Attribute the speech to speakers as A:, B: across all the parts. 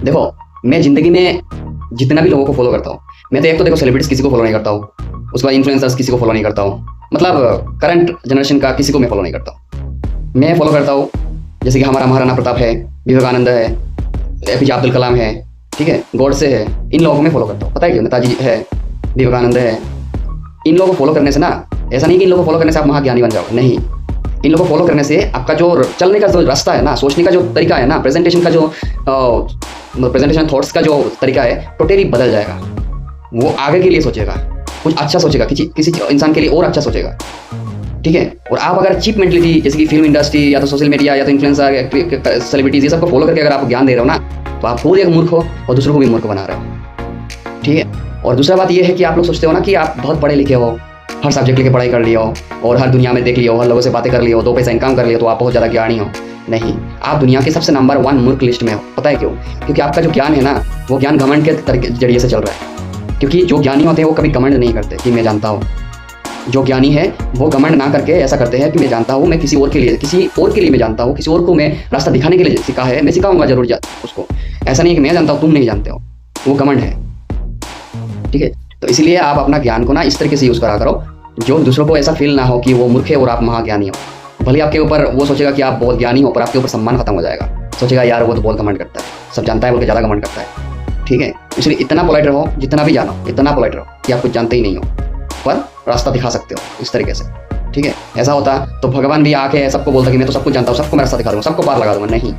A: देखो, मैं ज़िंदगी में जितना भी लोगों को फॉलो करता हूँ, मैं तो एक तो देखो सेलिब्रिटीज़ किसी को फॉलो नहीं करता हूँ, उसके बाद इन्फ्लुएंसर्स किसी को फॉलो नहीं करता हूँ, मतलब करंट जनरेशन का किसी को मैं फॉलो नहीं करता हूँ। मैं फॉलो करता हूँ जैसे कि हमारा महाराणा प्रताप है, विवेकानंद है, एपीजे अब्दुल कलाम है, ठीक है, गॉडसे है, इन लोगों को मैं फॉलो करता हूँ। पता है क्यों? नेताजी है, विवेकानंद है। इन लोगों को फॉलो करने से ना, ऐसा नहीं कि इन लोगों को फॉलो करने से आप महाज्ञानी बन जाओगे, नहीं। इन लोगों को फॉलो करने से आपका जो चलने का जो रास्ता है ना, सोचने का जो तरीका है ना, प्रेजेंटेशन का जो प्रेजेंटेशन थॉट्स का जो तरीका है, टोटली बदल जाएगा। वो आगे के लिए सोचेगा, कुछ अच्छा सोचेगा, किसी इंसान के लिए और अच्छा सोचेगा, ठीक है। और आप अगर चीप मेंटलिटी जैसे कि फिल्म इंडस्ट्री या तो सोशल मीडिया या तो इन्फ्लुएंसर सेलिब्रिटीज ये सबको फॉलो करके अगर आप ज्ञान दे रहे हो ना, तो आप खुद एक मूर्ख हो और दूसरों को भी मूर्ख बना रहे हो, ठीक है। और दूसरा बात ये है कि आप लोग सोचते हो ना कि आप बहुत पढ़े लिखे हो, हर सब्जेक्ट लेके पढ़ाई कर लिया हो और हर दुनिया में देख लिया हो, हर लोगों से बातें कर लिया हो, 2 पैसा इनकम कर लिया, तो आप बहुत ज़्यादा ज्ञानी हो। नहीं, आप दुनिया के सबसे नंबर 1 मूर्ख लिस्ट में हो। पता है क्यों? क्योंकि आपका जो ज्ञान है ना, वो ज्ञान घमंड के जरिए से चल रहा है। क्योंकि जो ज्ञानी होते हैं वो कभी घमंड नहीं करते कि मैं जानता हूँ। जो ज्ञानी है वो घमंड ना करके ऐसा करते हैं कि मैं जानता हूँ, मैं किसी और के लिए मैं जानता हूँ, किसी और को मैं रास्ता दिखाने के लिए सीखा है, मैं सिखाऊंगा जरूर उसको। ऐसा नहीं है कि मैं जानता हूँ तुम नहीं जानते हो, वो घमंड है, ठीक है। तो इसलिए आप अपना ज्ञान को ना इस तरीके से यूज़ करा करो जो दूसरों को ऐसा फील ना हो कि वो मूर्ख है और आप महाज्ञानी हो। भले आपके ऊपर वो सोचेगा कि आप बहुत ज्ञानी हो, पर आपके ऊपर सम्मान खत्म हो जाएगा। सोचेगा यार वो तो बहुत घमंड करता है, सब जानता है बोल के ज़्यादा घमंड करता है, ठीक है। इसलिए इतना पोलाइट रहो, जितना भी जानो इतना पोलाइट रहो कि आप कुछ जानते ही नहीं हो, पर रास्ता दिखा सकते हो इस तरीके से, ठीक है। ऐसा होता तो भगवान भी आके सबको बोलता कि मैं तो सब कुछ जानता हूँ, सबको मैं रास्ता दिखा दूँगा, सबको पार लगा दूंगा। नहीं,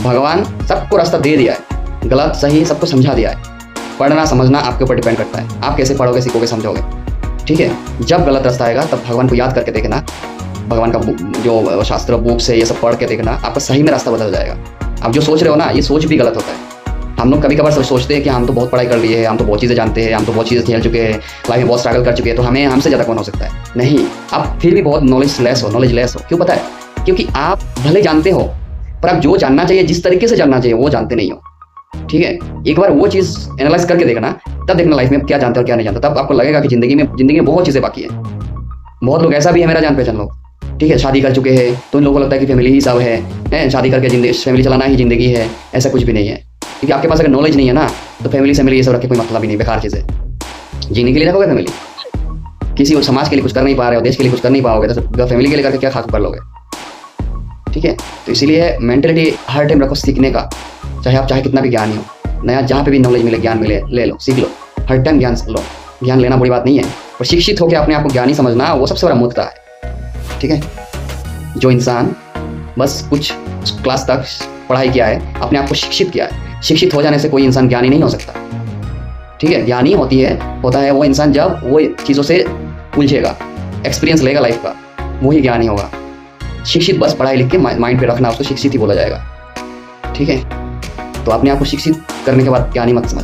A: भगवान सबको रास्ता दे दिया है, गलत सही सबको समझा दिया है। पढ़ना समझना आपके ऊपर डिपेंड करता है, आप कैसे पढ़ोगे, सीखोगे, समझोगे, ठीक है। जब गलत रास्ता आएगा तब भगवान को याद करके देखना, भगवान का जो शास्त्र बुक से ये सब पढ़ के देखना, आपका सही में रास्ता बदल जाएगा। आप जो सोच रहे हो ना, ये सोच भी गलत होता है। हम लोग कभी कभार सोचते हैं कि हम तो बहुत पढ़ाई कर लिए हैं, हम तो बहुत चीज़ें जानते हैं, हम तो बहुत चीज़ें झेल चुके हैं, लाइफ में बहुत स्ट्रगल कर चुके हैं, तो हमसे ज़्यादा कौन हो सकता है? नहीं, आप फिर भी बहुत नॉलेज लेस हो। क्यों पता है? क्योंकि आप भले जानते हो, पर आप जो जानना चाहिए, जिस तरीके से जानना चाहिए, वो जानते नहीं हो, ठीक है। एक बार वो चीज़ एनालाइज करके देखना, तब देखना लाइफ में क्या जानते हो क्या नहीं जानते, तब आपको लगेगा कि जिंदगी में बहुत चीज़ें बाकी है। बहुत लोग ऐसा भी है, मेरा जान पहचान लोग, ठीक है, शादी कर चुके हैं तो इन लोगों को लगता है कि फैमिली ही सब है, शादी करके जिंदगी फैमिली चलाना ही जिंदगी है। ऐसा कुछ भी नहीं है, क्योंकि आपके पास अगर नॉलेज नहीं है ना, तो फैमिली ये सब रख के कोई मतलब ही नहीं, बेकार चीज़ है। जीने के लिए रखोगे फैमिली, किसी और समाज के लिए कुछ कर नहीं पा रहे हो, देश के लिए कुछ कर नहीं पाओगे, तो फैमिली के लिए करके क्या खास कर लोगे, ठीक है। तो इसीलिए मेंटलिटी हर टाइम रखो सीखने का, चाहे कितना भी ज्ञानी हो, नया जहाँ पे भी नॉलेज मिले, ज्ञान मिले, ले लो, सीख लो, हर टाइम ज्ञान लो। ज्ञान लेना बड़ी बात नहीं है, और शिक्षित होकर अपने आप को ज्ञानी समझना वो सबसे बड़ा मूर्खता है, ठीक है। जो इंसान बस कुछ क्लास तक पढ़ाई किया है, अपने आप को शिक्षित किया है, शिक्षित हो जाने से कोई इंसान ज्ञानी नहीं हो सकता, ठीक है। ज्ञानी होता है वो इंसान जब वो चीज़ों से उलझेगा, एक्सपीरियंस लेगा लाइफ का, वही ज्ञानी होगा। शिक्षित बस पढ़ाई लिख के माइंड पे रखना, उसको शिक्षित ही बोला जाएगा, ठीक है। तो अपने आप को शिक्षित करने के बाद ज्ञानी मत समझ।